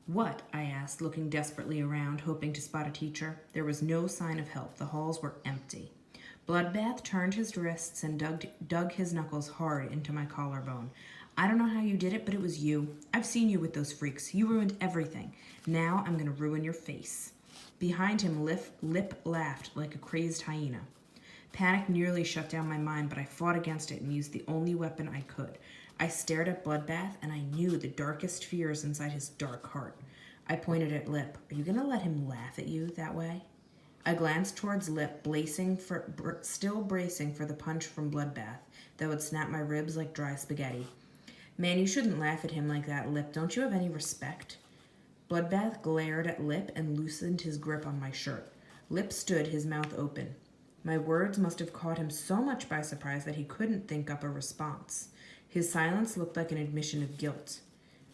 What? I asked, looking desperately around, hoping to spot a teacher. There was no sign of help. The halls were empty. Bloodbath turned his wrists and dug his knuckles hard into my collarbone. I don't know how you did it, but it was you. I've seen you with those freaks. You ruined everything. Now I'm going to ruin your face. Behind him, Lip laughed like a crazed hyena. Panic nearly shut down my mind, but I fought against it and used the only weapon I could. I stared at Bloodbath, and I knew the darkest fears inside his dark heart. I pointed at Lip. Are you going to let him laugh at you that way? I glanced towards Lip, still bracing for the punch from Bloodbath that would snap my ribs like dry spaghetti. Man, you shouldn't laugh at him like that, Lip. Don't you have any respect? Bloodbath glared at Lip and loosened his grip on my shirt. Lip stood, his mouth open. My words must have caught him so much by surprise that he couldn't think up a response. His silence looked like an admission of guilt.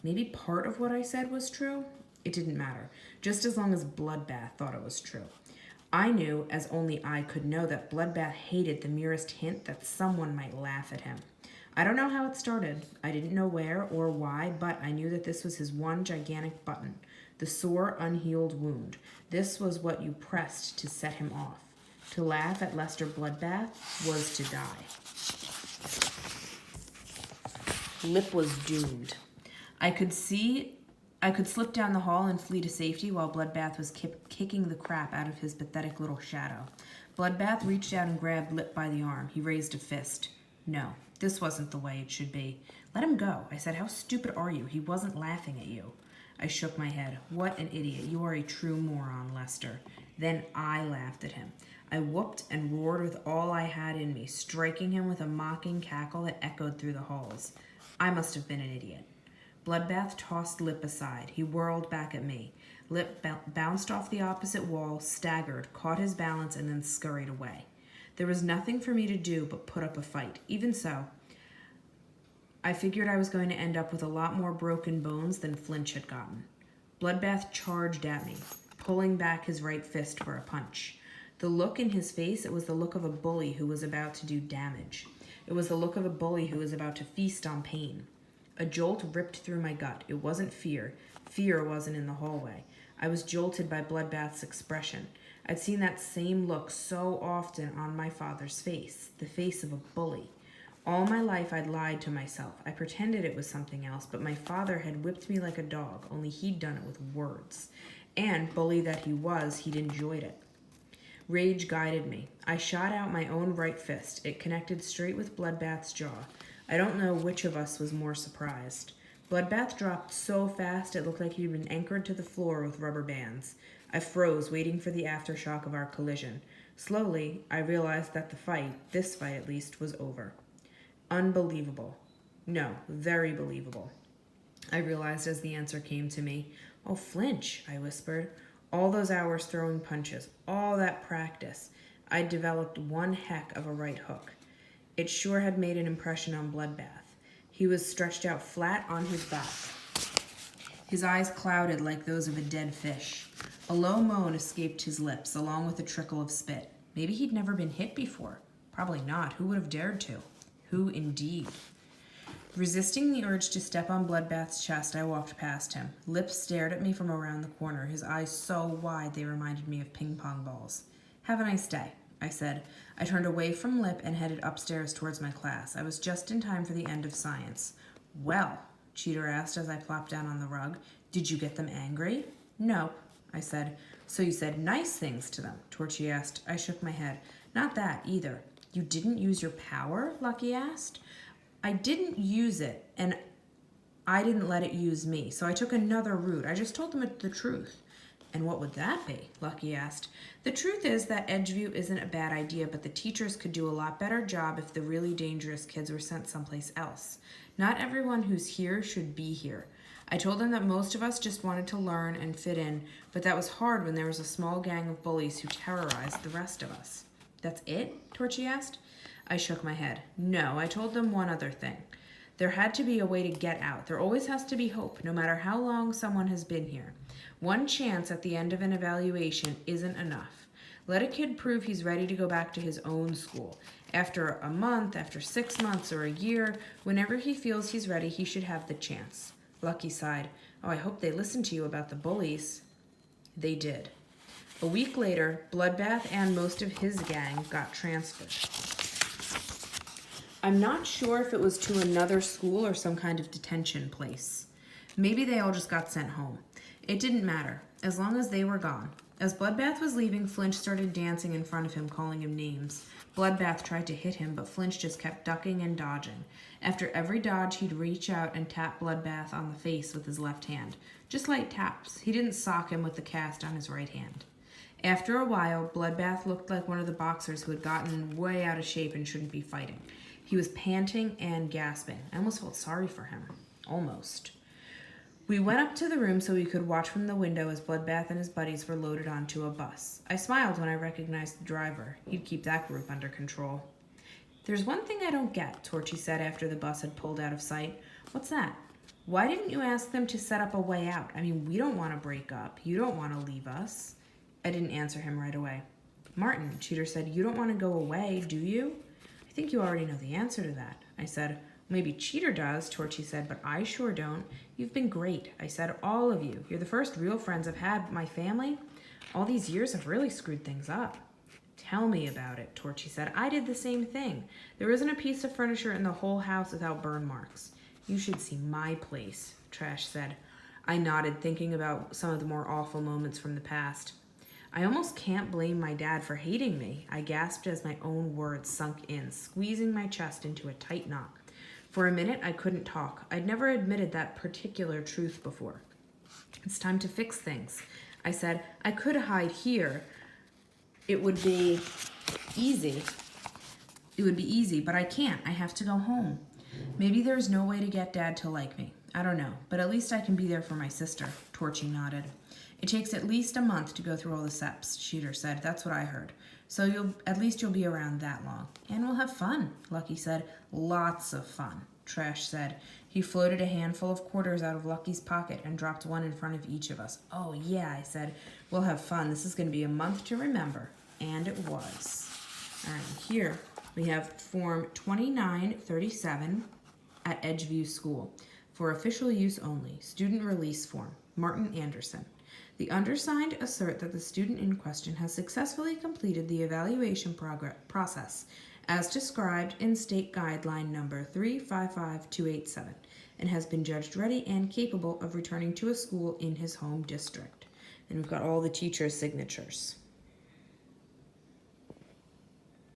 Maybe part of what I said was true? It didn't matter, just as long as Bloodbath thought it was true. I knew, as only I could know, that Bloodbath hated the merest hint that someone might laugh at him. I don't know how it started. I didn't know where or why, but I knew that this was his one gigantic button, the sore, unhealed wound. This was what you pressed to set him off. To laugh at Lester Bloodbath was to die. Lip was doomed. I could slip down the hall and flee to safety while Bloodbath was kicking the crap out of his pathetic little shadow. Bloodbath reached out and grabbed Lip by the arm. He raised a fist. No, this wasn't the way it should be. Let him go. I said, how stupid are you? He wasn't laughing at you. I shook my head. What an idiot. You are a true moron, Lester. Then I laughed at him. I whooped and roared with all I had in me, striking him with a mocking cackle that echoed through the halls. I must have been an idiot. Bloodbath tossed Lip aside. He whirled back at me. Lip bounced off the opposite wall, staggered, caught his balance, and then scurried away. There was nothing for me to do but put up a fight. Even so, I figured I was going to end up with a lot more broken bones than Flinch had gotten. Bloodbath charged at me, pulling back his right fist for a punch. The look in his face, it was the look of a bully who was about to do damage. It was the look of a bully who was about to feast on pain. A jolt ripped through my gut. It wasn't fear. Fear wasn't in the hallway. I was jolted by Bloodbath's expression. I'd seen that same look so often on my father's face, the face of a bully. All my life I'd lied to myself. I pretended it was something else, but my father had whipped me like a dog, only he'd done it with words. And, bully that he was, he'd enjoyed it. Rage guided me. I shot out my own right fist. It connected straight with Bloodbath's jaw. I don't know which of us was more surprised. Bloodbath dropped so fast it looked like he'd been anchored to the floor with rubber bands. I froze, waiting for the aftershock of our collision. Slowly, I realized that the fight, this fight at least, was over. Unbelievable. No, very believable. I realized as the answer came to me. Oh, Flinch, I whispered. All those hours throwing punches, all that practice. I'd developed one heck of a right hook. It sure had made an impression on Bloodbath. He was stretched out flat on his back. His eyes clouded like those of a dead fish. A low moan escaped his lips, along with a trickle of spit. Maybe he'd never been hit before. Probably not. Who would have dared to? Who indeed? Resisting the urge to step on Bloodbath's chest, I walked past him. Lip stared at me from around the corner, his eyes so wide they reminded me of ping-pong balls. Have a nice day, I said. I turned away from Lip and headed upstairs towards my class. I was just in time for the end of science. Well, Cheater asked as I plopped down on the rug, did you get them angry? No, I said. So you said nice things to them? Torchy asked. I shook my head. Not that either. You didn't use your power? Lucky asked. I didn't use it, and I didn't let it use me, so I took another route. I just told them the truth. And what would that be? Lucky asked. The truth is that Edgeview isn't a bad idea, but the teachers could do a lot better job if the really dangerous kids were sent someplace else. Not everyone who's here should be here. I told them that most of us just wanted to learn and fit in, but that was hard when there was a small gang of bullies who terrorized the rest of us. That's it? Torchy asked. I shook my head. No, I told them one other thing. There had to be a way to get out. There always has to be hope, no matter how long someone has been here. One chance at the end of an evaluation isn't enough. Let a kid prove he's ready to go back to his own school. After a month, after 6 months, or a year, whenever he feels he's ready, he should have the chance. Lucky sighed. Oh, I hope they listened to you about the bullies. They did. A week later, Bloodbath and most of his gang got transferred. I'm not sure if it was to another school or some kind of detention place. Maybe they all just got sent home. It didn't matter, as long as they were gone. As Bloodbath was leaving, Flinch started dancing in front of him, calling him names. Bloodbath tried to hit him, but Flinch just kept ducking and dodging. After every dodge, he'd reach out and tap Bloodbath on the face with his left hand. Just light taps. He didn't sock him with the cast on his right hand. After a while, Bloodbath looked like one of the boxers who had gotten way out of shape and shouldn't be fighting. He was panting and gasping. I almost felt sorry for him. Almost. We went up to the room so we could watch from the window as Bloodbath and his buddies were loaded onto a bus. I smiled when I recognized the driver. He'd keep that group under control. There's one thing I don't get, Torchy said after the bus had pulled out of sight. What's that? Why didn't you ask them to set up a way out? I mean, we don't want to break up. You don't want to leave us. I didn't answer him right away. Martin, Cheater said, you don't want to go away, do you? I think you already know the answer to that. I said, maybe Cheater does, Torchy said, but I sure don't. You've been great. I said, all of you. You're the first real friends I've had. My family, all these years have really screwed things up. Tell me about it, Torchy said. I did the same thing. There isn't a piece of furniture in the whole house without burn marks. You should see my place, Trash said. I nodded, thinking about some of the more awful moments from the past. I almost can't blame my dad for hating me, I gasped as my own words sunk in, squeezing my chest into a tight knot. For a minute, I couldn't talk. I'd never admitted that particular truth before. It's time to fix things. I said, I could hide here. It would be easy. But I can't. I have to go home. Maybe there's no way to get Dad to like me. I don't know, but at least I can be there for my sister, Torchy nodded. It takes at least a month to go through all the steps, Cheater said. That's what I heard. So at least you'll be around that long. And we'll have fun, Lucky said. Lots of fun, Trash said. He floated a handful of quarters out of Lucky's pocket and dropped one in front of each of us. Oh, yeah, I said. We'll have fun. This is going to be a month to remember. And it was. All right, here we have Form 2937 at Edgeview School. For official use only. Student release form. Martin Anderson. The undersigned assert that the student in question has successfully completed the evaluation process as described in State Guideline number 355287 and has been judged ready and capable of returning to a school in his home district. And we've got all the teachers' signatures.